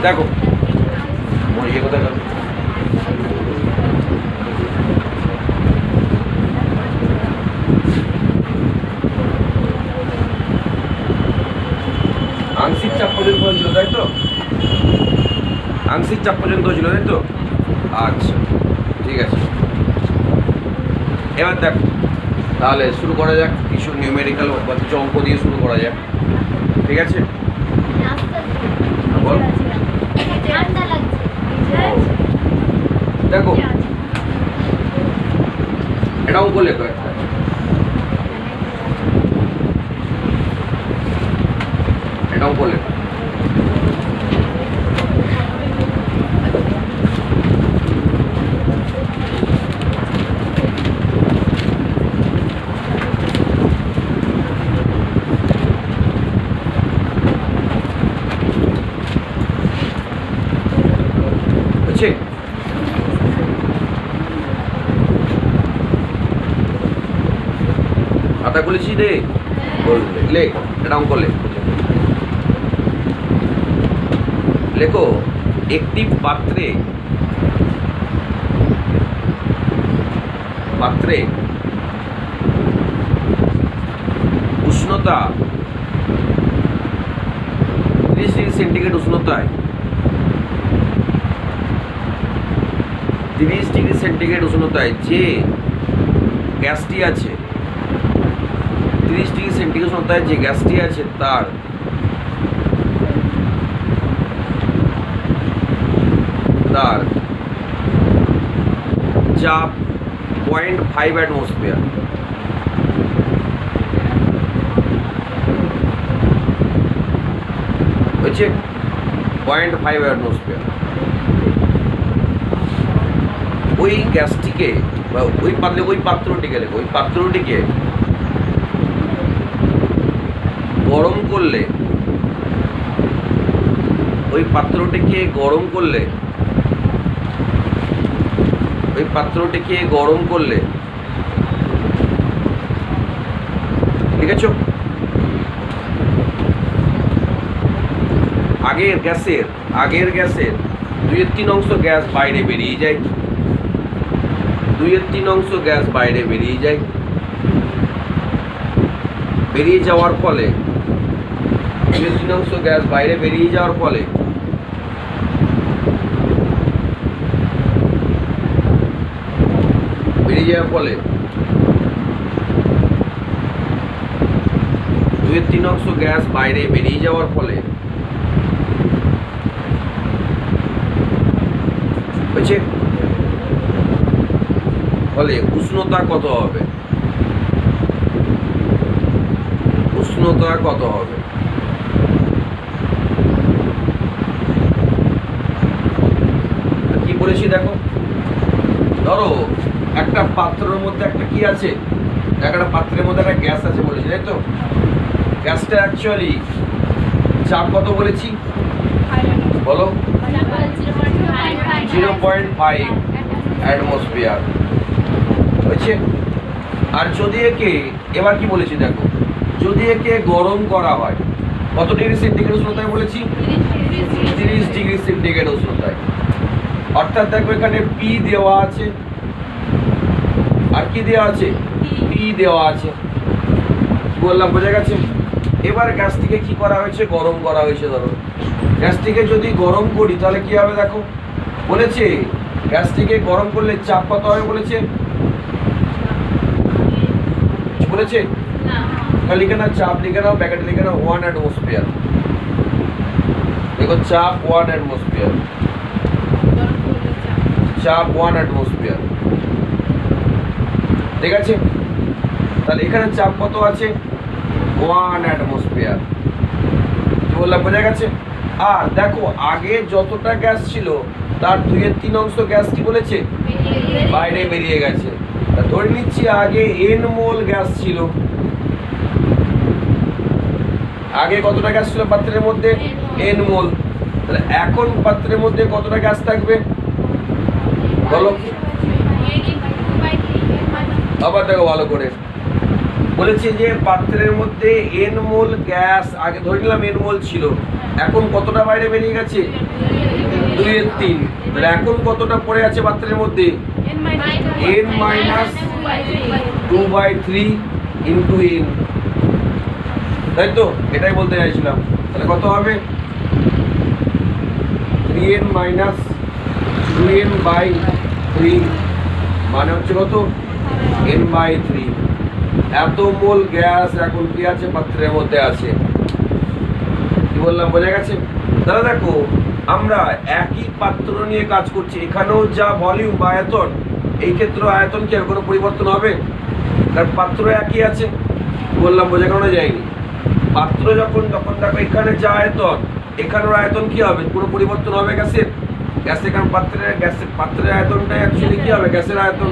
দেখো ইয়ে কোথায় গেল? আংশিক চাপ পর্যন্ত হয়েছিল তাই তো? আংশিক চাপ পর্যন্ত হয়েছিল তাই তো? আচ্ছা ঠিক আছে, এবার দেখো তাহলে শুরু করা যাক, কিছু নিউমেরিক্যাল বা কিছু অঙ্ক দিয়ে শুরু করা যাক, ঠিক আছে? বল। দেখো এটা অঙ্ক লেখো একটা, এটা অঙ্ক লেখো। খাতা খুলেছি রে, বলবে লেখ, এটা অঙ্ক লেখ। লেখো একটি পাত্রে উষ্ণতা 30 ডিগ্রি সেন্টিগ্রেড উষ্ণতায় 30 ডিগ্রি সেন্টিগ্রেড উষ্ণতায় যে গ্যাসটি আছে, 30 ডিগ্রি সেন্টিগ্রেড উষ্ণতায় যে গ্যাসটি আছে তার চাপ 0.5 অ্যাটমসফিয়ার। হচ্ছে 0.5 অ্যাটমসফিয়ার। ওই গ্যাসটিকে বা ওই পাত্রটিকে লেখো, ওই পাত্রটিকে গরম করলে, ওই পাত্রটিকে গরম করলে ঠিক আছে? আগের গ্যাসের 2/3 অংশ গ্যাস বাইরে বেরিয়ে যায়, 2/3 অংশ গ্যাস বাইরে বেরিয়ে যায়। বেরিয়ে যাওয়ার ফলে 2/3 অংশ গ্যাস বাইরে বেরিয়ে যাওয়ার ফলে উষ্ণতা কত হবে? কি বলেছি দেখো, ধরো একটা পাত্রের মধ্যে একটা কি আছে, একটা পাত্রের মধ্যে একটা গ্যাস আছে বলেছি তাই তো? গ্যাসটা অ্যাকচুয়ালি চাপ কত বলেছি বলো? 0.5 অ্যাটমসফিয়ার হয়েছে। আর যদি একে, এবার কি বলেছি দেখো, যদি একে গরম করা হয় কত ডিগ্রি সেন্টিগ্রেড উষ্ণতায় বলেছি? 30 ডিগ্রি সেন্টিগ্রেড উষ্ণতায়। অর্থাৎ দেখো এখানে পি দেওয়া আছে, আর কি দেওয়া আছে? পি দেওয়া আছে। বললাম বোঝা গেছে? এবার গ্যাসটিকে কি করা হয়েছে? গরম করা হয়েছে। ধরো গ্যাসটিকে যদি গরম করি তাহলে কি হবে দেখো, বলেছে গ্যাসটিকে গরম করলে চাপ কত হবে বলেছে? লিখে নাও, চাপ লিখে নাও, ব্র্যাকেটে লিখে নাও 1 অ্যাটমসফিয়ার। দেখো চাপ 1 অ্যাটমসফিয়ার, চাপ 1 অ্যাটমসফিয়ার, ঠিক আছে? তাহলে এখানে চাপ কত আছে? 1 অ্যাটমসফিয়ার। কি বললাম বোঝা গেছে? আর দেখো আগে যতটা গ্যাস ছিল তার 2/3 অংশ গ্যাস কি বলেছে? বাইরে বেরিয়ে গেছে। ধরে নিচ্ছি আগে n মোল গ্যাস ছিল। আগে কতটা গ্যাস ছিল পাত্রের মধ্যে? n মোল। তাহলে এখন পাত্রের মধ্যে কতটা গ্যাস থাকবে বলো? আবার দেখো ভালো করে, বলেছে যে পাত্রের মধ্যে এন মোল গ্যাস, আগে ধরে নিলাম এন মোল ছিল, এখন কতটা বাইরে বেরিয়ে গেছে? 2/3। তাহলে এখন কতটা পড়ে আছে পাত্রের মধ্যে? n মাইনাস 2/3 ইন্টু n, তাই তো? এটাই বলতে চাইছিলাম। তাহলে কত হবে? 3n মাইনাস 2n/3 মানে হচ্ছে কত? n/3। এত মোল গ্যাস এখন কি আছে? পাত্রের মধ্যে আছে। কি বললাম, বোঝা গেছে? তাহলে দেখো আমরা একই পাত্র নিয়ে কাজ করছি, এখানেও যা ভলিউম বা আয়তন, এই ক্ষেত্রে আয়তন কি কোনো পরিবর্তন হবে? কারণ পাত্র একই আছে। বললাম বোঝা কেন যায়নি? পাত্র যখন দেখো এখানে যা আয়তন, এখানের আয়তন কি হবে? কোনো পরিবর্তন হবে গ্যাসের? গ্যাসের কারণ পাত্রের আয়তনটাই অ্যাকচুয়ালি কি হবে? গ্যাসের আয়তন।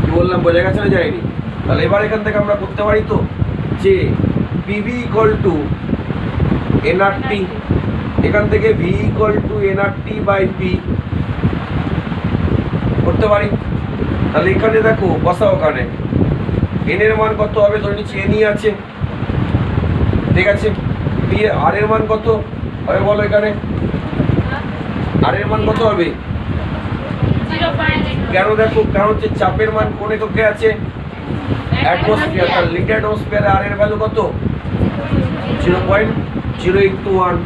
কি বললাম, বোঝা গেছে না যায়নি? তাহলে এবার এখান থেকে আমরা করতে পারি তো যে PV = nRT, এখান থেকে V = nRT/P করতে পারি। তাহলে এখানে দেখো বসাও, ওখানে n এর মান কত হবে? ধরে নিচ্ছি n আছে, ঠিক আছে। P আর এর মান কত হবে বলো? এখানে আর এর মান কত হবে? কেন দেখো, কারণ হচ্ছে চাপের মান কোন এককে আছে? অ্যাটমসফিয়ার। তাহলে লিটার অ্যাটমসফিয়ারে আর এর ভ্যালু কত? 0.081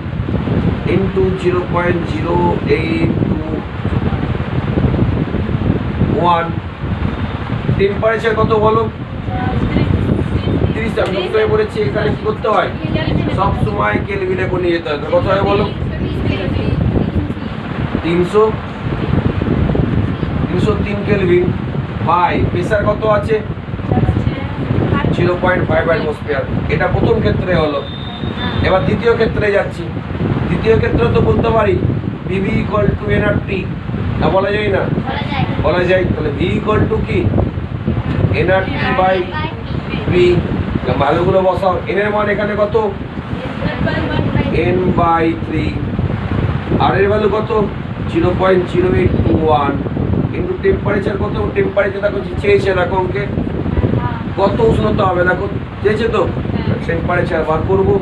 ইন্টু 0.0821। টেম্পারেচার কত বলো? 30। আমি ডক্টরে বলেছি এখানে কি করতে হয়? সব সময় কেলভিনে করে নিয়ে যেতে হয়। কত হয় বলো? 303 কেলভিন বাই প্রেসার কত আছে? 0.5 অ্যাটমসফিয়ার। এটা প্রথম ক্ষেত্রে হলো। এবার দ্বিতীয় ক্ষেত্রে যাচ্ছি। দ্বিতীয় ক্ষেত্রে তো বলতে পারি PV = nRT, না বলা যায় না? বলা যায়। তাহলে V = কি? nRT/P। ভালোগুলো বসাও। n এর মান এখানে কত? n/3। আর এর ভ্যালু কত? 0.0821 ইন্টু টেম্পারেচার কত? টেম্পারেচার দেখো চেয়েছে, দেখো অঙ্কে কত উষ্ণতা হবে দেখো, চেয়েছে তো। টেম্পারেচার বার করবো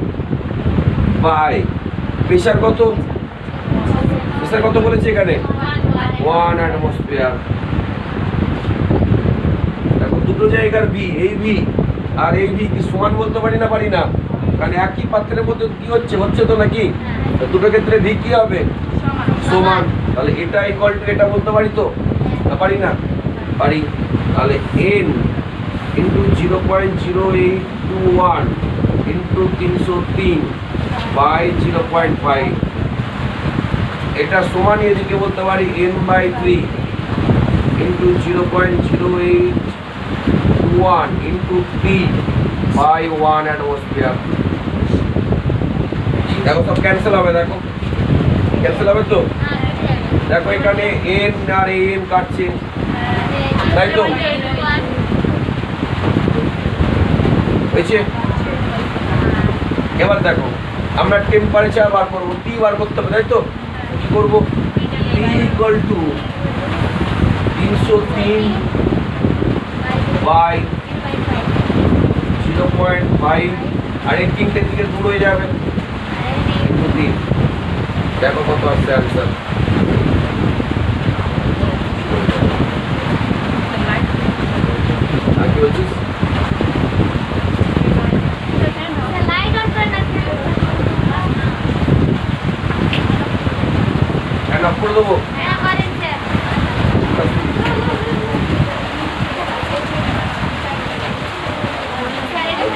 বাই প্রেসার কত? প্রেসার কত বলেছে এখানে? 1 অ্যাটমসফিয়ার। দেখো দুটো জায়গার V, এই V আর এই V কি সমান বলতে পারি না? পারি না, কারণ একই পাত্রের মধ্যে কি হচ্ছে? হচ্ছে তো নাকি? দুটো ক্ষেত্রে V কি হবে? সমান। তাহলে এটা = এটা বলতে পারি তো, না পারি না? পারি। তাহলে n ইন্টু 0.0821 ইন্টু 303 বাই 0.5, এটা সমান এদিকে বলতে পারি n/3 into 0.081 into P/1 atmosphere. দেখো সব ক্যান্সেল হবে, দেখো ক্যান্সেল হবে তো। দেখো এখানে n আর n কাটছে, তাই তো? হয়েছে? এবার দেখো আমরা টেম্পারেচার বার করবো, T বার করতে হবে, তাই তো? কি করবো? T = 303 বাই 0.5, আর এই তিনটে দিকে দূর হয়ে যাবে। দেখো কত আসছে অ্যান্সার। আর কি বলছিস? অফ করে দেবো?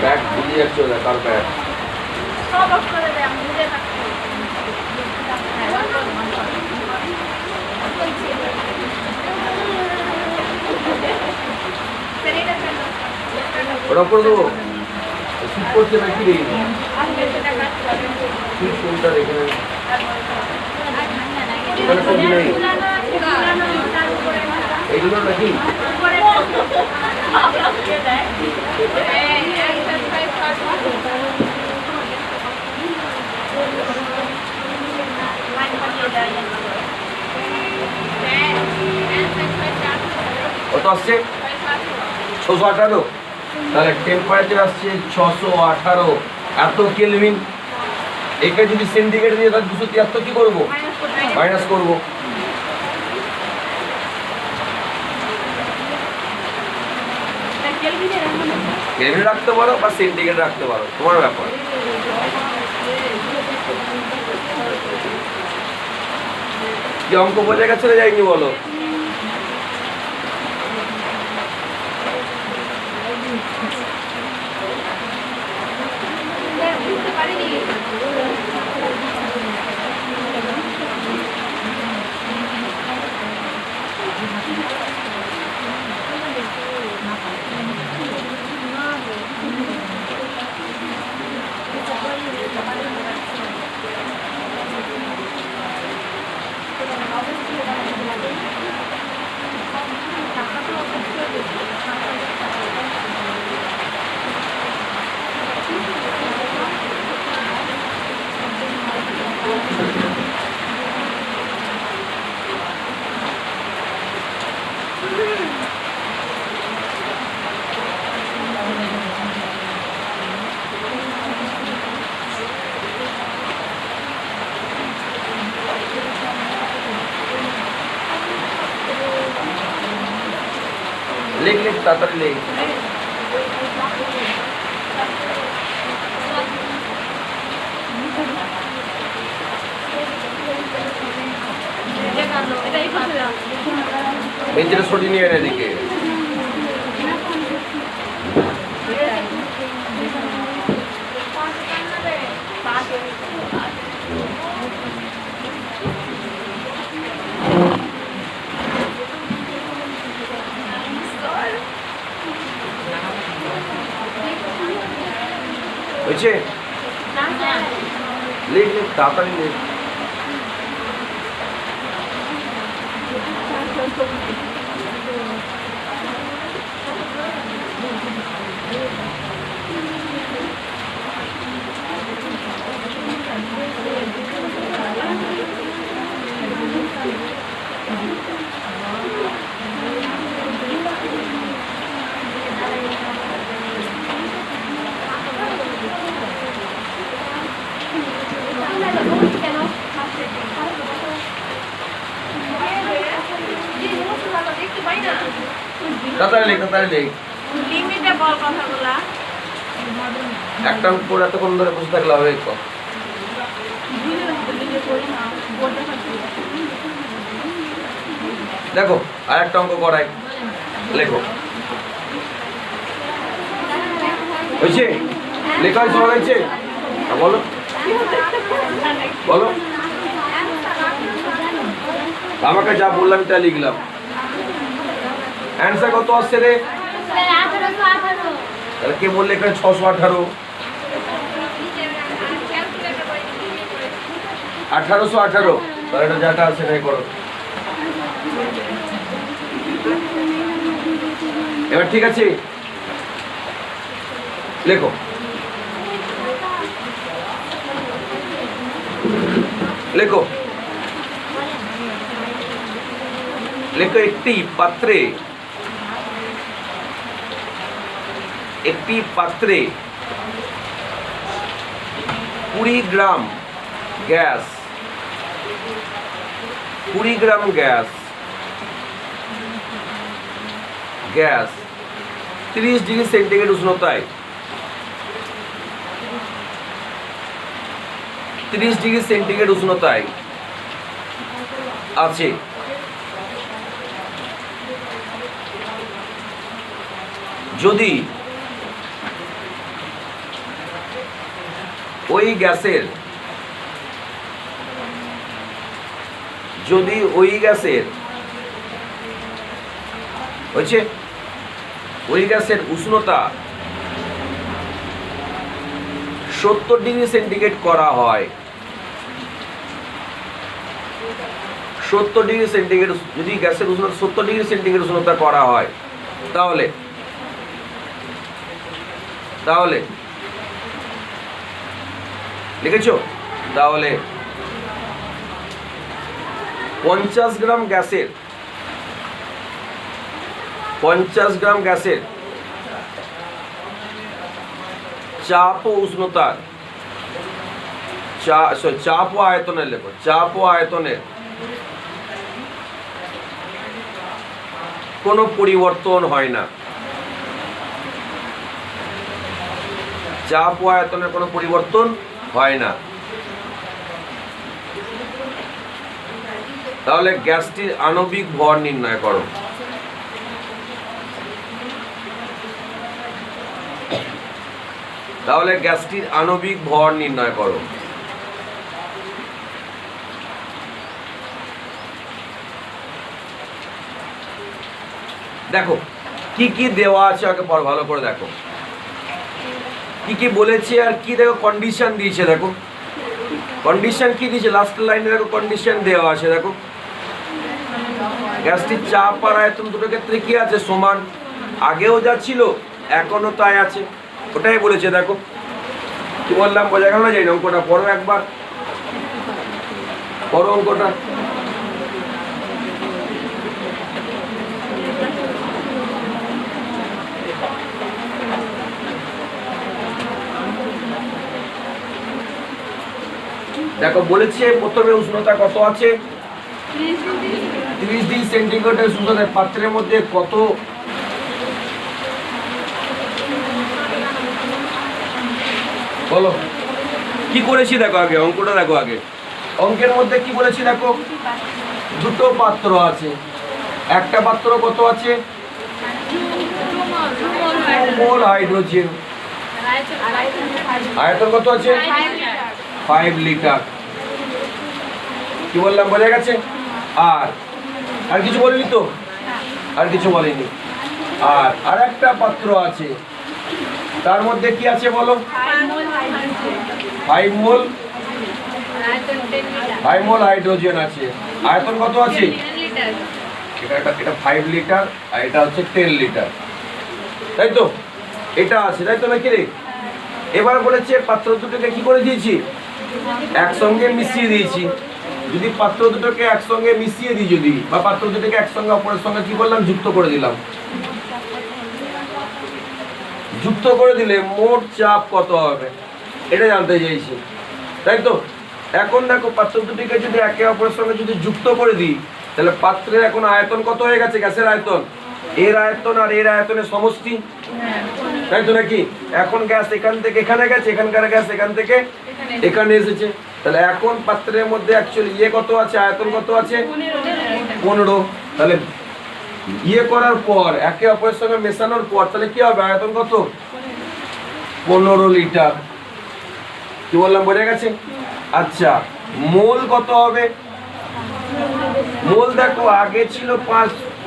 ব্যাগ ভুলে যাচ্ছে, ওরা কার ব্যাগ? সব অফ করে দে, আমি ভুলে থাকছি। ওটা করে দেবো? শুট করছে নাকি রে? শুট কোনটা রেখে নেই? এখানে সব নেই এইগুলো নাকি? কত আসছে? 658। তাহলে টেম্পারেচার আসছে 618 এত কেলভিন। একে যদি সেন্টিগ্রেড দিয়ে তাহলে 273 কি করব? মাইনাস করব। কেলভিন রাখতে পারো বা সেন্টিগ্রেড রাখতে পারো, তোমার ব্যাপার। কি অঙ্ক বোঝা গেছে না যায়নি বলো? লিখ লিখ তাড়াতাড়ি লিখ। বেঞ্চের সরিয়ে নিয়ে এনে এদিকে। হয়েছে? লিখ লিখ তাড়াতাড়ি লিখ। তাড়াতাড়ি লিখ তাড়াতাড়ি লিখ। একটা উপর এতক্ষণ ধরে বসে থাকলে হবে? দেখো আর একটা অঙ্ক করাই, লেখো। হয়েছে? লেখা হয়েছে? হয়েছে? বলো বলো। আমাকে যা বললাম তা লিখলাম। অ্যান্সার কত আসছে রে? তাহলে কে বললে এখানে 618? 1818। তাহলে এটা যেটা আছে সেটাই করো। এবার ঠিক আছে, লেখো। লেখো লেখো একটি পাত্রে 20 গ্রাম গ্যাস 20 গ্রাম gas 30 degree centigrade উষ্ণতায় 30 degree centigrade উষ্ণতায় আছে। যদি ওই গ্যাসের হচ্ছে ওই গ্যাসের উষ্ণতা 70 ডিগ্রি সেন্টিগ্রেড করা হয়, 70 ডিগ্রি সেন্টিগ্রেড যদি গ্যাসের উষ্ণতা 70 ডিগ্রি সেন্টিগ্রেড উষ্ণতা করা হয়, তাহলে লিখেছো? তাহলে 50 গ্রাম গ্যাসের 50 চাপ ও উষ্ণতার চাপ ও আয়তনের লেখো, চাপ ও আয়তনের কোনো পরিবর্তন হয় না। চাপ ও আয়তনের কোনো পরিবর্তন হয় না। তাহলে গ্যাসটির আণবিক ভর নির্ণয় করো। তাহলে গ্যাসটির আণবিক ভর নির্ণয় করো। দেখো কি কি দেওয়া আছে আগে পর ভালো করে দেখো কি কি বলেছে আর কি দেখো কন্ডিশন দিয়েছে। দেখো কন্ডিশন কি দিয়েছে, লাস্ট লাইনে দেখো কন্ডিশন দেওয়া আছে। দেখো গ্যাসটির চাপ আর আয়তন দুটো ক্ষেত্রে কি আছে, সমান। আগেও যা ছিল এখনো তাই আছে, ওটাই বলেছে। দেখো কি বললাম, বোঝা গেল না? যাই না, অঙ্কটা পড়ো একবার, পড়ো অঙ্কটা। দেখো বলেছে প্রথমে উষ্ণতা কত আছে, 30 ডিগ্রি সেন্টিগ্রেডের উষ্ণতায় পাত্রের মধ্যে কত বলো কি করেছি। দেখো আগে অঙ্কটা দেখো, আগে অঙ্কের মধ্যে কি বলেছি দেখো, দুটো পাত্র আছে। একটা পাত্র কত আছে, 2 মোল হাইড্রোজেন। আয়তন কত আছে, 5 লিটার। কি বললাম, বোঝা গেছে? আর কিছু বলিনি তো, আর কিছু বলিনি। আর একটা পাত্র আছে, তার মধ্যে কি আছে বলো, 5 মোল হাইড্রোজেন আছে। আয়তন কত আছে, এটা 5 লিটার আর এটা হচ্ছে 10 লিটার, তাই তো? এটা আছে, তাই তো নাকি রে? এবার বলেছে পাত্র দুটোকে কি করে দিয়েছি, একসঙ্গে মিশিয়ে দিয়েছি। যদি পাত্র দুটোকে একসঙ্গে মিশিয়ে দিই, যদি বা পাত্র দুটোকে একসঙ্গে অপরের সঙ্গে কি করলাম, যুক্ত করে দিলাম। যুক্ত করে দিলে মোট চাপ কত হবে এটা জানতে চাইছি, তাই তো? এখন দেখো পাত্র দুটিকে যদি একে অপরের সঙ্গে যদি যুক্ত করে দিই, তাহলে পাত্রের এখন আয়তন কত হয়ে গেছে, গ্যাসের আয়তন, এর আয়তন আর এর আয়তনের সমষ্টি, তাই তো নাকি? এখন গ্যাস এখান থেকে এখানে গেছে, এখানকার গ্যাস এখান থেকে এখানে এসেছে। তাহলে এখন পাত্রের মধ্যে অ্যাকচুয়ালি কত আছে, আয়তন কত আছে, 15। তাহলে করার পর একে অপরের সঙ্গে মেশানোর পর তাহলে কি হবে, আয়তন কত, 15 লিটার। কি বললাম, বোঝা গেছে? আচ্ছা, মোল কত হবে? মোল দেখো আগে ছিল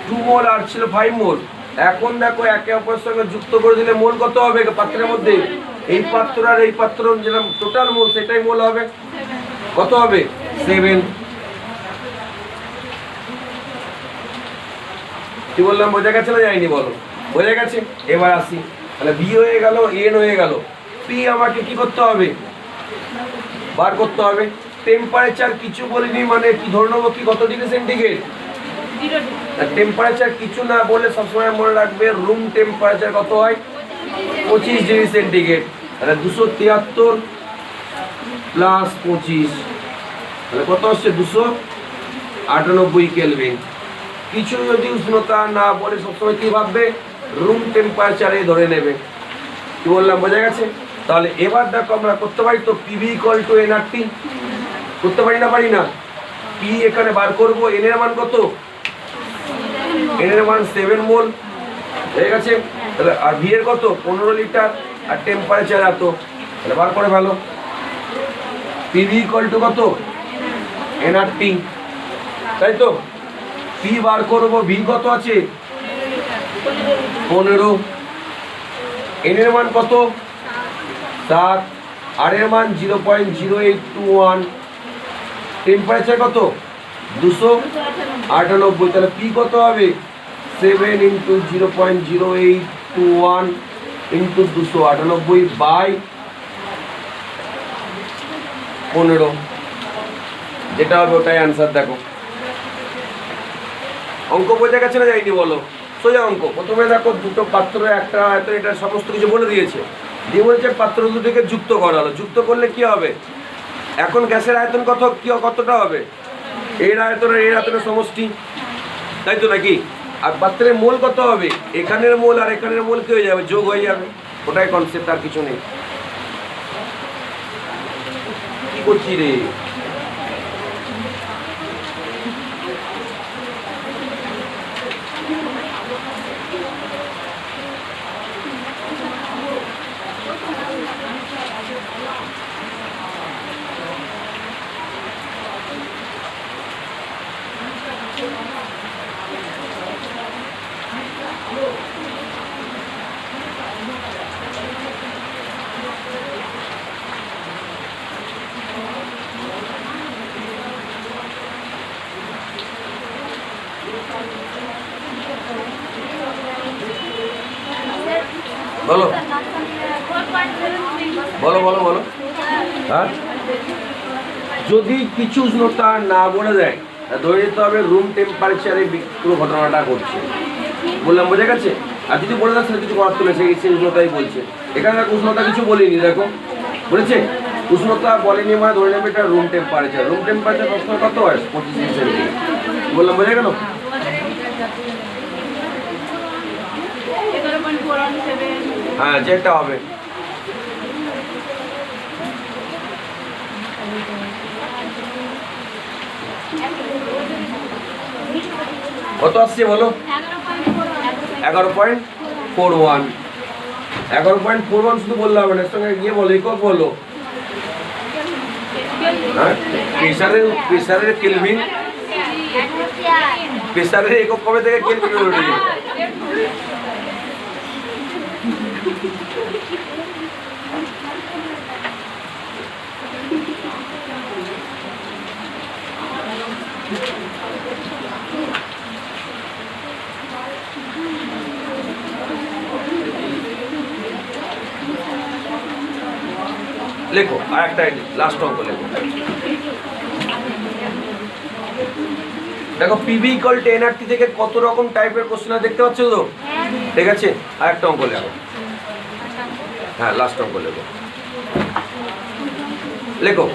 2 মোল আর ছিল 5 মোল। এখন দেখো একে অপরের সঙ্গে যুক্ত করে দিলে মোল কত হবে পাত্রের মধ্যে, এই পাত্র আর এই পাত্র যেটা টোটাল মোল সেটাই মোল হবে। কত হবে, 7। কি বললাম, বোঝা গেছে না যায়নি বলো? বোঝা গেছে। এবার আসি, তাহলে বি হয়ে গেল, এন হয়ে গেল, পি আমাকে কি করতে হবে, বার করতে হবে। টেম্পারেচার কিছু বলিনি, মানে কি ধরে নেবো, কি কত ডিগ্রি সেন্টিগ্রেড, টেম্পারেচার কিছু না বলে সবসময় মনে রাখবে রুম টেম্পারেচার কত হয়, 25 ডিগ্রি সেন্টিগ্রেড। তাহলে 273 প্লাস 25, তাহলে কত হচ্ছে, 298 কেলভিন। কিছু যদি উষ্ণতা না বলে সবসময় কি ভাববে, রুম টেম্পারেচারে ধরে নেবে। কি বললাম, বোঝা গেছে? তাহলে এবার দেখো আমরা করতে পারি তো, পিভি ইকুয়াল টু এনআরটি করতে পারি না, পারি না? পি এখানে বার করবো, এন এর মান কত, এন এর মান 7 মোল হয়ে গেছে। তাহলে আর ভি এর কত, 15 লিটার, আর টেম্পারেচার এত। তাহলে বার করে ভালো, পিভি ইকুয়াল টু কত, এনআরটি, তাই তো? পি বার করবো, ভি কত আছে, 15, এন এর মান কত, 7, আর এর মান 0.0821, টেম্পারেচার কত, 298। তাহলে পি কত হবে, 7 ইন্টু 0.0821 ইন্টু 298/15, যেটা হবে ওটাই অ্যান্সার। দেখো অঙ্ক বোঝা গেছে না যায়নি বলো? সোজা অঙ্ক। প্রথমে দেখো দুটো পাত্র, একটা আয়তন, এটা সমস্ত কিছু বলে দিয়েছে। দিয়ে বলেছে পাত্র দুটিকে যুক্ত করা হলো। যুক্ত করলে কি হবে? এখন গ্যাসের আয়তন কতটা হবে? এর আয়তনের সমষ্টি, তাই তো নাকি? আর পাত্রের মোল কত হবে? এখানের মোল আর এখানের মোল কি হয়ে যাবে? যোগ হয়ে যাবে। ওটাই কনসেপ্ট, আর কিছু নেই। কি করছি রে? বলো বলো বলো বলো। হ্যাঁ, যদি কিছু উষ্ণতা না বলে দেয়, ধরে নিতে হবে রুম টেম্পারেচারে পুরো ঘটনাটা ঘটছে। বললাম, বোঝা গেছে? আর যদি বলে দেয় সেটা কিছু করার তো নেই, সেই উষ্ণতাই বলছে। এখানে উষ্ণতা কিছু বলিনি, দেখো বলেছে উষ্ণতা বলেনি, মানে ধরে নেবে এটা রুম টেম্পারেচার। রুম টেম্পারেচার সবসময় কত হয়? 25 ডিগ্রি সেন্টিগ্রেড। বললাম, বোঝা গেল? হ্যাঁ, যেটা হবে। কত আসছে বলো? 11.41। 11.41 শুধু বললাম হবে না, এর সঙ্গে গিয়ে বলো একক বলো। হ্যাঁ, প্রেসারের কেলভিন, প্রেসারের একক কবে থেকে কেলভিন উঠে যায়? লেখো আর একটা লাস্ট অঙ্ক লেখো। দেখো পিভি ইকুয়াল টু এনআরটি থেকে কত রকম টাইপের কোশ্চেন দেখতে পাচ্ছ তো? ঠিক আছে, আর একটা অঙ্ক লেখো। হ্যাঁ, লাস্ট অঙ্ক লেখো। লেখো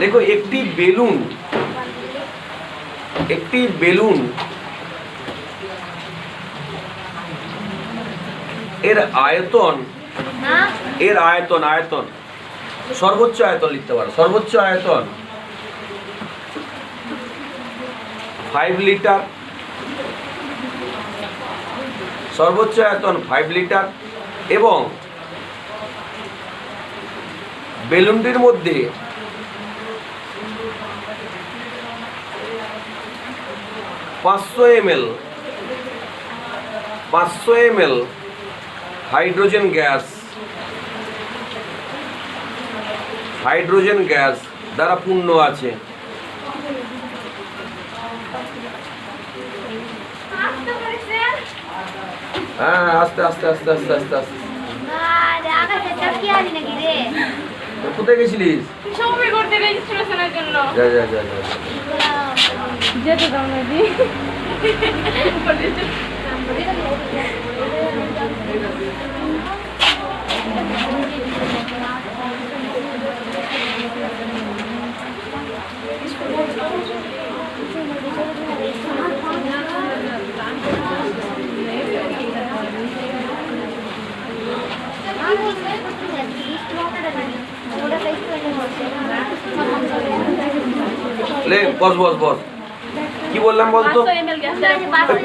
লেখো একটি বেলুন এর আয়তন সর্বোচ্চ আয়তন লিখতে পারো। সর্বোচ্চ আয়তন 5 লিটার। সর্বোচ্চ আয়তন 5 লিটার এবং বেলুনটির মধ্যে 500 ml হাইড্রোজেন গ্যাস দ্বারা পূর্ণ আছে। হ্যাঁ, আস্তে আস্তে আস্তে আস্তে আস্তে আস্তে। কোথায় গেছিলিস? ছবি করতে রেজিস্ট্রেশনের জন্য। যা যা যা যা। যেতে দাও না দি। লে বস বস বস। কি বললাম বলতো?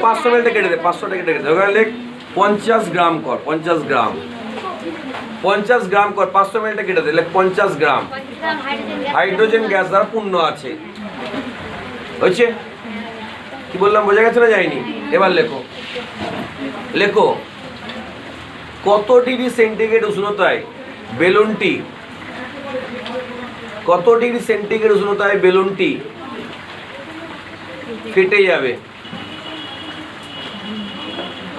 500 ml কেটে দে, 500 টাকা কেটে দে। ওখানে লেখ 50 গ্রাম কর, 50 গ্রাম 500 ml কেটে দে, লেখ 50 গ্রাম হাইড্রোজেন গ্যাস দ্বারা পূর্ণ আছে। হয়েছে? কি বললাম বোঝা গেছে না যায়নি? এবার লেখো কত ডিগ্রি সেন্টিগ্রেড উষ্ণতায় বেলুনটি ফেটে যাবে?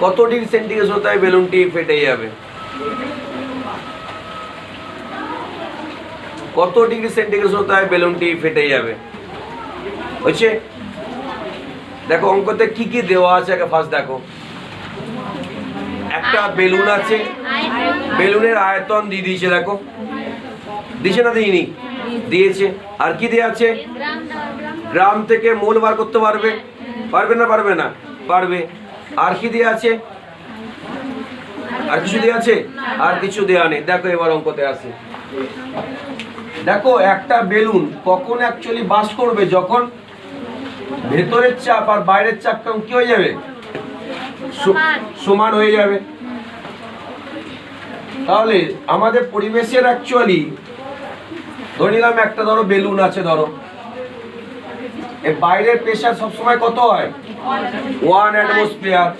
কত ডিগ্রি সেন্টিগ্রেড উষ্ণতায় বেলুনটি ফেটে যাবে? কত ডিগ্রি সেন্টিগ্রেড উষ্ণতায় বেলুনটি ফেটে যাবে? হয়েছে? দেখো অঙ্কতে কি কি দেওয়া আছে আগে ফার্স্ট দেখো। একটা বেলুন আছে, বেলুনের আয়তন দিয়ে দিয়েছে, দেখো দিয়েছে না দিইনি, দিয়েছে। আর কি দিয়ে আছে? গ্রাম থেকে মোল বার করতে পারবে, পারবে না পারবে না? পারবে। আর কি দিয়ে আছে? আর কিছু দিয়ে আছে? আর কিছু দেওয়া নেই। দেখো এবার অঙ্কতে আছে, দেখো একটা বেলুন কখন অ্যাকচুয়ালি বাস করবে? যখন ভেতরের চাপ আর বাইরের চাপ কি হয়ে যাবে? সমান হয়ে যাবে। তাহলে আমাদের পরিবেশের অ্যাকচুয়ালি ধরে নিলাম একটা ধরো বেলুন আছে, ধরো এর বাইরের প্রেসার সবসময় কত হয়? 1 অ্যাটমসফিয়ার।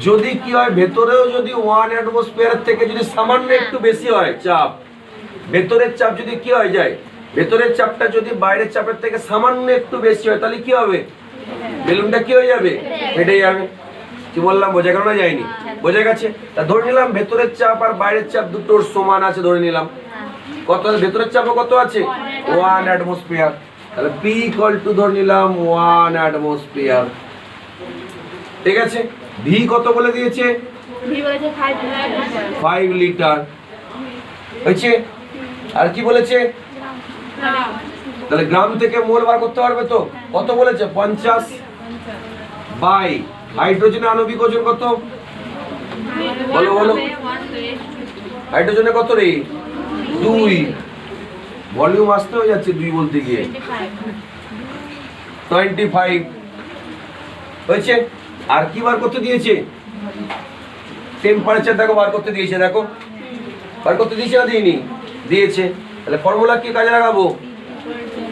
যদি কি হয়, ভেতরেও যদি 1 অ্যাটমসফিয়ার থেকে যদি সামান্য একটু বেশি হয় চাপ, ভেতরের চাপ যদি কি হয়ে যায়, ভেতরের চাপটা যদি বাইরের চাপের থেকে সামান্য একটু বেশি হয়, তাহলে কি হবে? বেলুনটা কি হয়ে যাবে? ফেটে যাবে। কি বললাম, বোঝা গেল না যায়নি? বোঝা গেছে? তা ধরে নিলাম ভেতরের চাপ আর বাইরের চাপ দুটোর সমান আছে, ধরে নিলাম কত? ভেতরের চাপও কত আছে? 1 অ্যাটমসফিয়ার। তাহলে P = ধরে নিলাম 1 অ্যাটমসফিয়ার। ঠিক আছে। V কত বলে দিয়েছে? 5 লিটার হয়েছে। আর কি বলেছে? তাহলে গ্রাম থেকে মোল বার করতে পারবে তো? কত বলেছে? 50 বাই হাইড্রোজেনের আণবিক ওজন কত? বলো বলো। হাইড্রোজেনে কত রে? 2। ভলিউম আসতে হয়ে যাচ্ছে 2 বলতে গিয়ে 25 হয়েছে। আর কি বার করতে দিয়েছে? টেম্পারেচার দেখো বার করতে দিয়েছে, দেখো বার করতে দিয়েছে না দিইনি? দিয়েছে। তাহলে ফর্মুলা কি কাজে লাগাবো?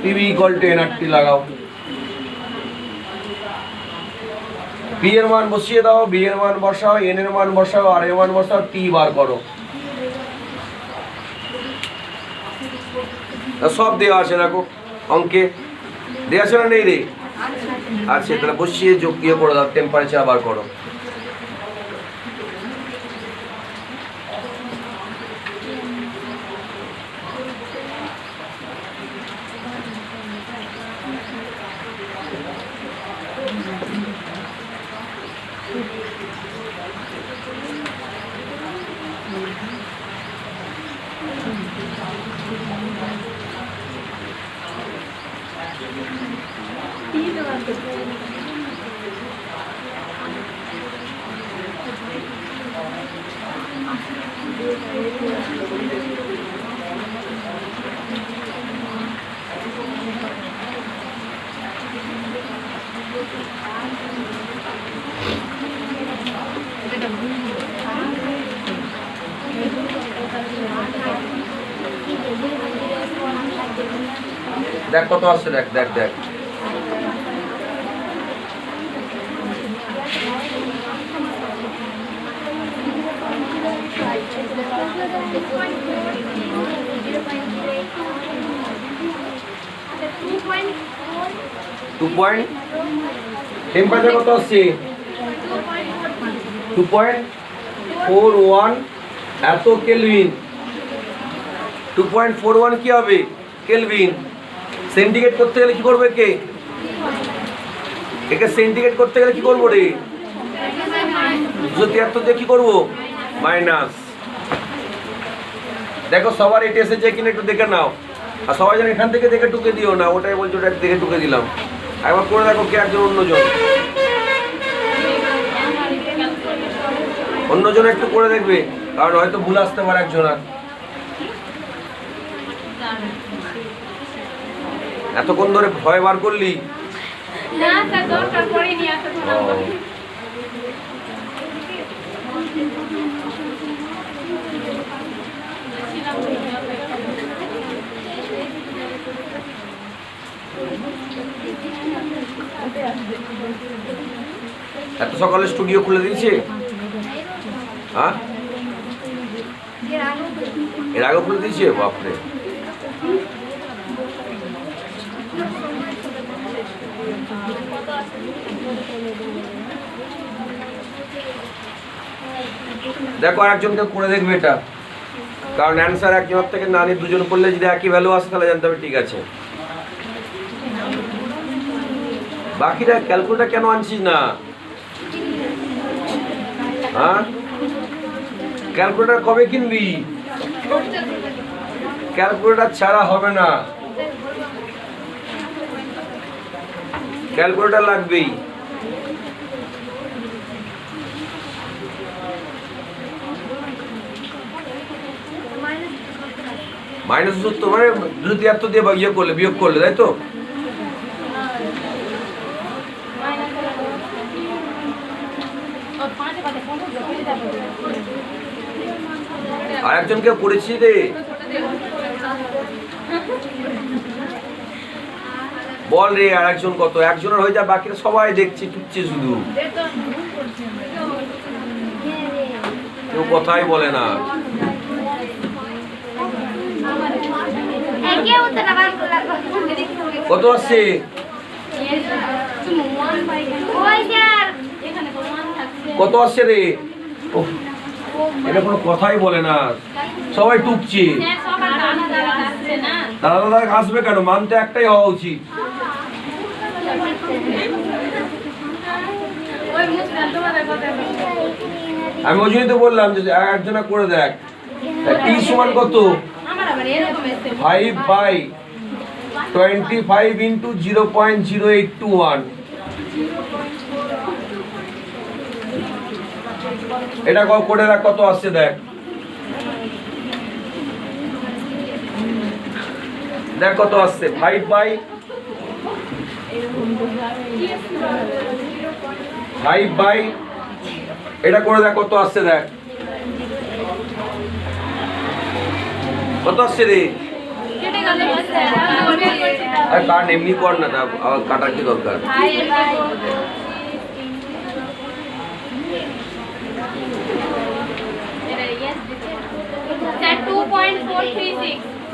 PV = nRT লাগাও। P এর মান বসিয়ে দাও, B এর মান বসাও, N এর মান বসাও, R এর মান বসাও, T বার করো। সব দেওয়া আছে, দেখো অঙ্কে দেওয়া আছে না নেই রে? আছে। তাহলে বসিয়ে যোগ দিয়ে করে দাও, টেম্পারেচার বার করো। দেখ কত আসছে, দেখ দেখ দেখ। টেম্পারেচার কত আসছে? 2.41 এত কেলভিন। 2.41 কি হবে? কেলভিন। সেন্টিগ্রেড করতে গেলে কি করবে? একে সেন্টিগ্রেড করতে গেলে কি করবো রে? 273 দিয়ে কি করবো? মাইনাস। দেখো সবার এটা এসেছে কিনা একটু দেখে নাও। আর সবাই যেন এখান থেকে দেখে টুকে দিও না, ওটাই বলছো, ওটা দেখে টুকে দিলাম। একবার করে দেখো কে একজন অন্যজন একটু করে দেখবে, কারণ হয়তো ভুল আসতে পারে একজন। আর এতক্ষণ ধরে ভয় বার করলি না স্যার, দরকার পড়েনি এতক্ষণ। এত সকালে স্টুডিও খুলে দিয়েছে? হ্যাঁ, এর আগে খুলে দিয়েছে? বাপরে। দেখো আরেকজনকে করে দেখবে এটা, কারণ অ্যান্সার একজনের থেকে না নিয়ে দুজন করলে যদি একই ভ্যালু আসে তাহলে জানতে হবে ঠিক আছে। বাকিরা ক্যালকুলেটর কেন আনছিস না? হ্যাঁ, ক্যালকুলেটর কবে কিনবি? ক্যালকুলেটর ছাড়া হবে না, ক্যালকুলেটর লাগবেই। মাইনাস 70 মানে 273 দিয়ে ইয়ে করলে, বিয়োগ করলে, তাই তো? আর একজনকে করেছি রে, বল রে আর একজন কত? একজনের হয়ে যা, বাকিরা সবাই দেখছে, টুকছে শুধু, কেউ কথাই বলে না। কত আসছে? কত আসছে রে? ওহ, এটা কোনো কথাই বলে না, সবাই টুকছে। দাদা দাদা আসবে কেন? মান তো একটাই হওয়া উচিত। আমি ওই জন্যই তো বললাম যে একজনা করে দেখ। টি সমান কত? 5/25 ইন্টু 0.0821। এটা করে দেখ কত আসছে, দেখ দেখ কত আসছে। 5/5 এটা করে দেখ কত আসছে, দেখ কত আসছে রে? কাট এমনি কর না, আবার কাটার কি দরকার?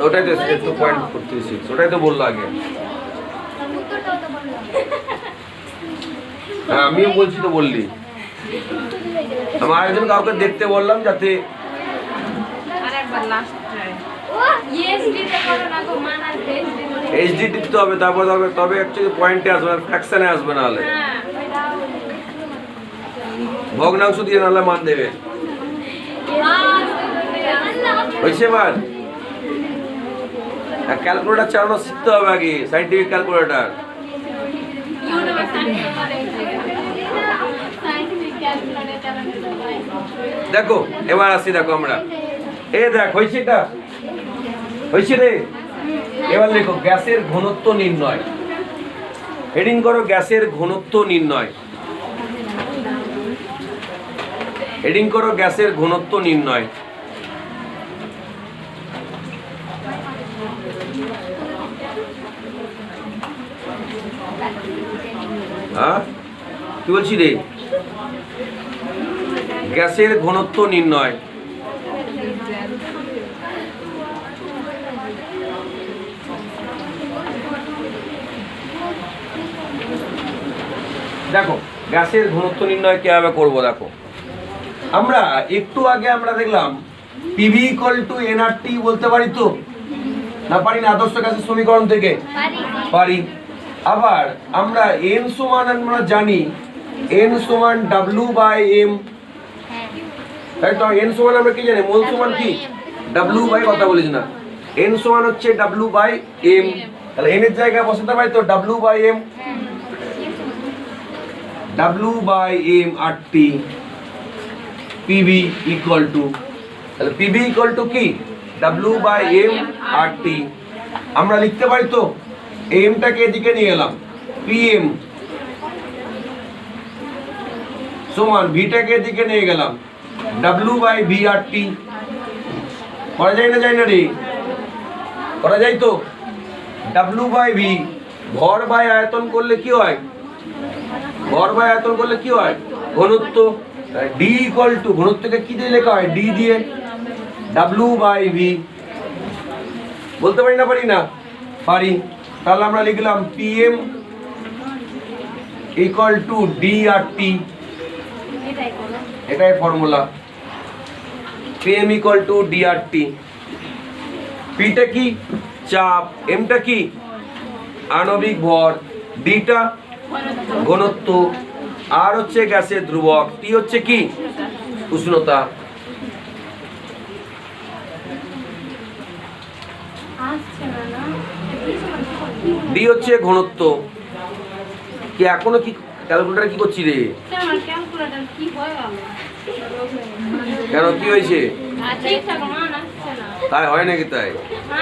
ওটাই তো 2.436, ওটাই তো বললো আগে। হ্যাঁ আমিও বলছি তো, বললি। আমি আরেকজন কাউকে দেখতে বললাম যাতে এইচডি টিপতে হবে, তারপর তবে অ্যাকচুয়ালি পয়েন্টে আসবে, ফ্র্যাকশনে আসবে, না হলে ভগ্নাংশ দিয়ে নাহলে মান দেবে। হয়েছে এবার? ক্যালকুলেটর চালানো শিখতে হবে আগে, সাইন্টিফিক ক্যালকুলেটর। দেখো এবার আসি, দেখো আমরা দেখ হয়েছে, এটা হয়েছে রে। এবার লেখো গ্যাসের ঘনত্ব নির্ণয়। হেডিং করো গ্যাসের ঘনত্ব নির্ণয়। হেডিং করো গ্যাসের ঘনত্ব নির্ণয়। হ্যাঁ কি বলছি রে? গ্যাসের ঘনত্ব নির্ণয়। দেখো গ্যাসের ঘনত্ব নির্ণয় কিভাবে করব, দেখো আমরা একটু আগে আমরা দেখলাম পিভি ইকুয়াল টু এনআরটি বলতে পারি তো, না পারি না? আদর্শ গ্যাসের সমীকরণ থেকে পারি। আবার আমরা এন সমান আমরা জানি এন সমান ডাব্লিউ বাই এম, তাই তো? এন সমান আমরা কি জানি? মোল সমান কি? ডাব্লিউ বাই, কথা বলিস না, এন সমান হচ্ছে ডাব্লিউ বাই এম। তাহলে এন এর জায়গায় বসাতে পারি তো W by M, W by M RT PV equal to, তাহলে পিভি ইকুয়াল টু কি? W by M RT. আমরা লিখতে পারি তো এমটাকে এদিকে নিয়ে এলাম, পিএম সমান ভিটাকে এদিকে নিয়ে গেলাম ডাব্লিউ বাই ভি আর টি। করা যায় না? যায় না রে? করা যায় তো। ডাব্লিউ বাই ভি, ভর বাই আয়তন করলে কি হয়? ভর বাই আয়তন করলে কি হয়? ঘনত্ব। ডি ইকুয়াল টু, ঘনত্বকে কি দিয়ে লেখা হয়? ডি দিয়ে। ডাব্লিউ বাই ভি বলতে পারি না? পারি না? পারি। তাহলে আমরা লিখলাম পিএম ইকুয়াল টু ডি আর টি, এটাই formula. PM equal to D আর টি। পিটা কি? চাপ। এমটা কি? আণবিক ভর। ডিটা ঘনত্ব। আর হচ্ছে গ্যাসের ধ্রুবক। টি হচ্ছে কি? উষ্ণতা, আসছে না না ডি হচ্ছে ঘনত্ব। কি এখনো কি ক্যালকুলেটার কি করছি রে? আমার ক্যালকুলেটর কি হয় কেন কি হয়েছে? ঠিকঠাক মান আসছে না তাই হয় নাকি? তাই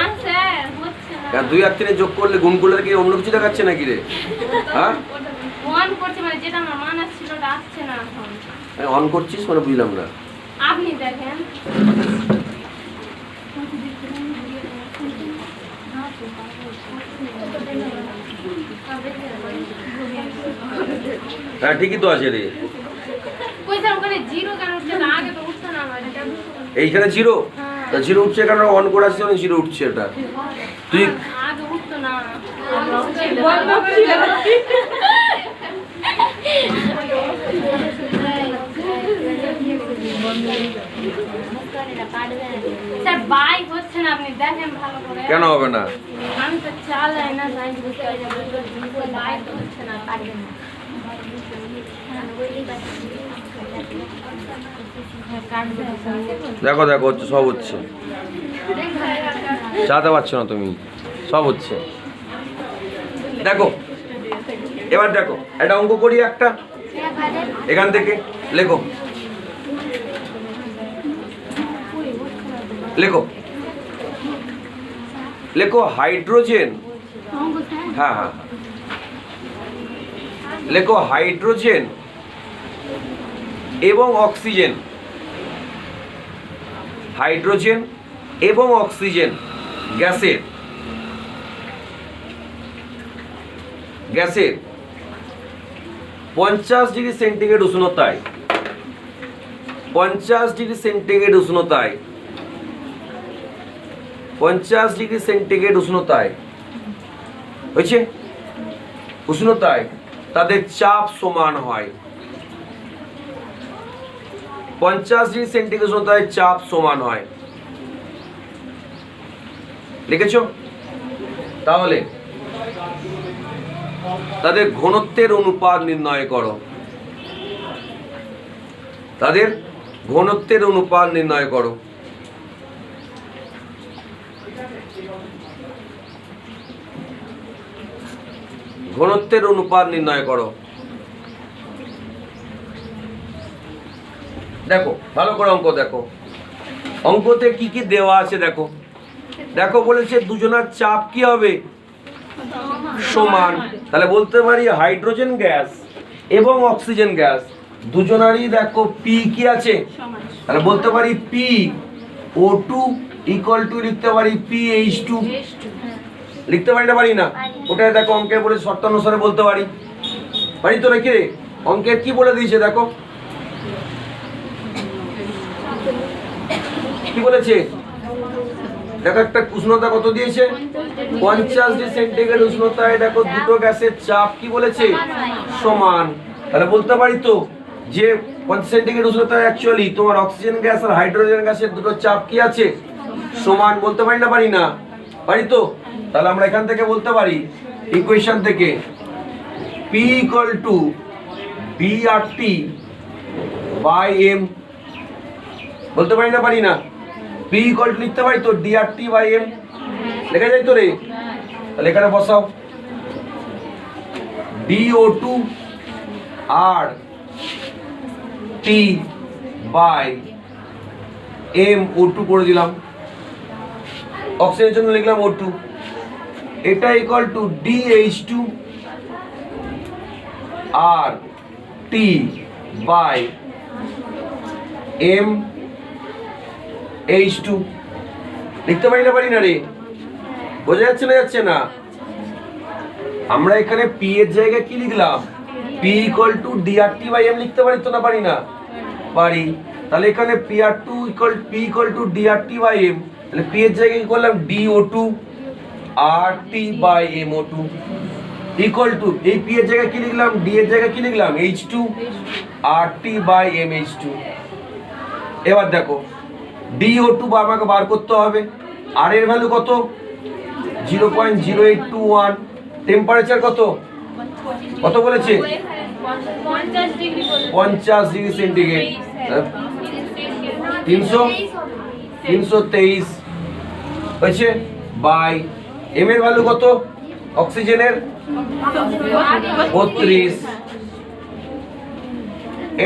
আসছে হচ্ছে না কেন 2 আর 3 যোগ করলে গুণ করলে কি অন্য কিছু দেখাচ্ছে নাকি রে? হ্যাঁ ওয়ান করছে মানে যেটা আমার মান আসছিল ওটা আসছে না এখন অন করছিস মানে বুঝলাম না। আপনি দেখেন হ্যাঁ ঠিকই তো আছে রে। কইছে ওখানে জিরো কেন উঠছে না আগে তো উঠছে না আমার এটা এইখানে জিরো, তা জিরো উঠছে কেন? অন করে আসছে মানে জিরো উঠছে। এটা তুই আগে উঠতো না স্যার বাই হচ্ছে না আপনি দেখেন ভালো করে কেন হবে না? আমি তো চালাই না যাই বাই তো হচ্ছে না পারবেন না দেখো দেখো হচ্ছে, সব হচ্ছে। চালাতে পারছো না তুমি, সব হচ্ছে। দেখো এবার দেখো একটা অঙ্ক করি একটা, এখান থেকে লেখো লেখো লেখো হাইড্রোজেন, হ্যাঁ হ্যাঁ লেখো হাইড্রোজেন এবং অক্সিজেন, হাইড্রোজেন এবং অক্সিজেন গ্যাসের গ্যাসের 50 degree centigrade উষ্ণতায়, 50 degree centigrade উষ্ণতায়, 50 degree centigrade উষ্ণতায় হয়েছে, উষ্ণতায় তাদের চাপ সমান হয়। 50 ডিগ্রি সেন্টিগ্রেড উষ্ণতায় চাপ সমান হয়, লিখেছো? তাহলে তাদের ঘনত্বের অনুপাত নির্ণয় করো, তাদের ঘনত্বের অনুপাত নির্ণয় করো। ঘনত্বের অনুপাত নির্ণয় করো। দেখো ভালো করে অঙ্ক দেখো, অঙ্কতে কি কি দেওয়া আছে দেখো। দেখো বলেছে দুজনের চাপ কি হবে? সমান। তাহলে বলতে পারি হাইড্রোজেন গ্যাস এবং অক্সিজেন গ্যাস দুজনারই দেখো পি কি আছে, তাহলে বলতে পারি পি O2 ইকুয়াল টু লিখতে পারি PH2, লিখতে পারি না? পারি না? ওটাই দেখো অঙ্কে বলে শর্তানুসারে বলতে পারি, পারি তো নাকি রে? অঙ্কের কি বলে দিয়েছে দেখো, কি বলেছে দেখো, একটা উষ্ণতা কত দিয়েছে? 50 ডিগ্রি সেন্টিগ্রেড উষ্ণতায় দেখো দুটো গ্যাসের চাপ কি বলেছে? সমান। তাহলে বলতে পারি তো যে 50 সেন্টিগ্রেড উষ্ণতায় অ্যাকচুয়ালি তোমার অক্সিজেন গ্যাস আর হাইড্রোজেন গ্যাসের দুটো চাপ কি আছে? সমান। বলতে পারি না? পারি না? পারি তো। তাহলে আমরা এখান থেকে বলতে পারি ইকুয়েশন থেকে P equal to BRT by M, বলতে পারি না? পারি না? P ইকুয়াল টু লিখতে পারি তো DRT বাই M, লেখা যায় তো রে? তাহলে এখানে বসাও DO2 R T by M, O2 করে দিলাম, অক্সিজেনের জন্য লিখলাম O2, এটা ইকুয়াল টু DH2 আর T বাই M H2, লিখতে পারি না? পারি না রে? বোঝা যাচ্ছে না? যাচ্ছে না? আমরা এখানে P এর জায়গায় কি লিখলাম? P equal to DRT by M লিখতে পারি তো? না পারি না? পারি। তাহলে এখানে PR2 equal P equal to DRT by M, তাহলে P এর জায়গায় কি করলাম? DO2 RT by MO2 equal to এই P এর জায়গায় কি লিখলাম? D এর জায়গায় কি লিখলাম? H2 RT by MH2। এবার দেখো DO2 আমাকে বার করতে হবে, আর এর ভ্যালু কত? 0.0821, টেম্পারেচার কত? কত বলেছে? 50 ডিগ্রি 50 ডিগ্রি সেন্টিগ্রেড। 323 হয়েছে বাই এম এর ভ্যালু কত অক্সিজেনের 32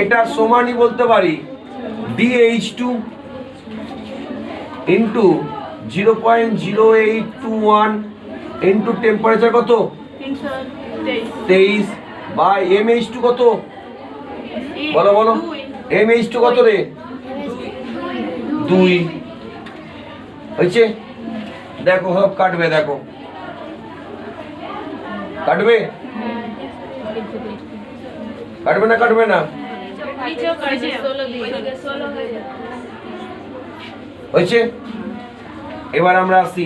এটা সমানই বলতে পারি DH2 ইন্টু 0.0821 ইন্টু টেম্পারেচার কত 23 বাই MH2 কত বলো বলো MH2 কত রে 2 হয়েছে দেখো সব কাটবে দেখো কাটবে কাটবে না কাটবে না হয়েছে এবার আমরা আসি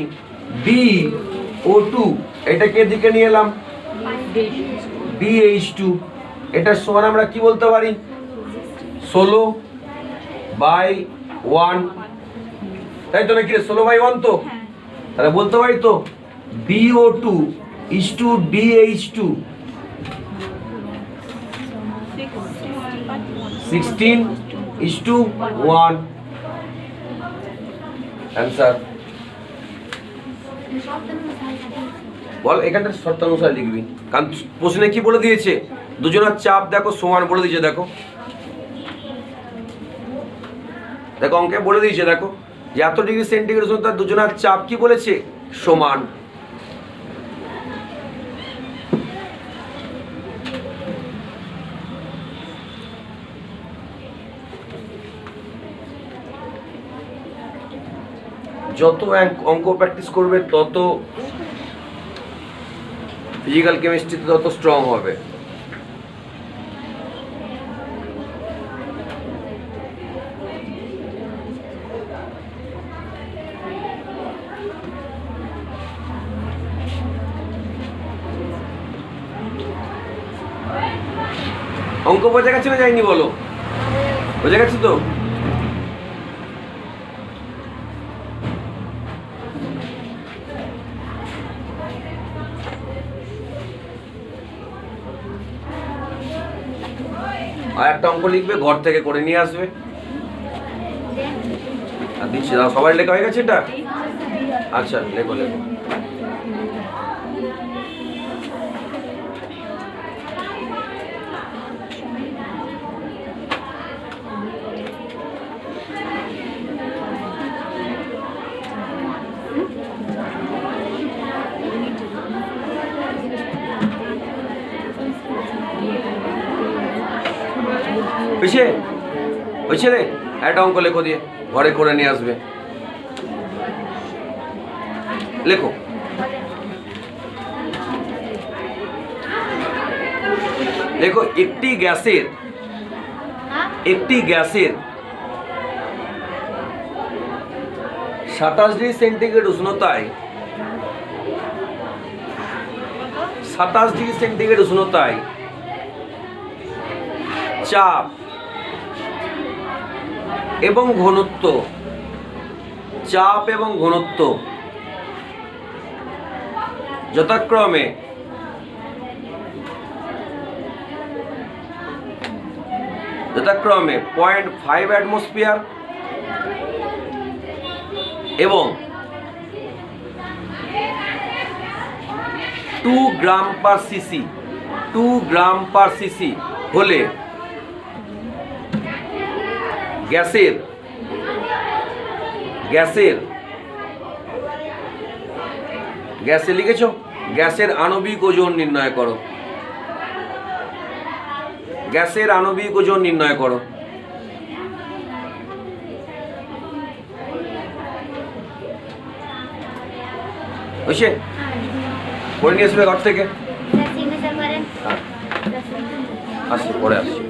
BO2 এটাকে দিকে নিয়ে এলাম BH2 এটা সমান আমরা কি বলতে পারি 16/1 তাই তো নাকি 16/1 তো তাহলে বলতে পারি তো BO2 is to DH2 16 is to 1 answer বল এখানটা শর্তানুসারে লিখবি কারণ প্রশ্নে কি বলে দিয়েছে দুজনের চাপ দেখো সমান বলে দিয়েছে দেখো দেখো অঙ্কে বলে দিয়েছে দেখো যে এত ডিগ্রি সেন্টিগ্রেড উষ্ণতা দুজনের চাপ কি বলেছে সমান যত অঙ্ক প্র্যাকটিস করবে তত ফিজিক্যাল কেমিস্ট্রিতে তত স্ট্রং হবে অঙ্ক বোঝা গেছে না যায়নি বলো বোঝা গেছে তো আর একটা অঙ্ক লিখবে ঘর থেকে করে নিয়ে আসবে আর দিচ্ছি সবাই লেখা হয়ে গেছে এটা আচ্ছা লেখো লেখো বুঝছে বুঝছে রে একটা অঙ্ক লেখো দিয়ে ঘরে করে নিয়ে আসবে লেখো দেখো একটি গ্যাসের 27 ডিগ্রি সেন্টিগ্রেড উষ্ণতায় 27 ডিগ্রি সেন্টিগ্রেড উষ্ণতায় চাপ এবং ঘনত্ব যথাক্রমে 0.5 অ্যাটমসফিয়ার এবং 2 গ্রাম পার সিসি হলে গ্যাসের লিখেছো গ্যাসের আণবিক ওজন নির্ণয় করো বুঝছে করে নিয়ে আসবে ঘর থেকে আসছি পরে আসছি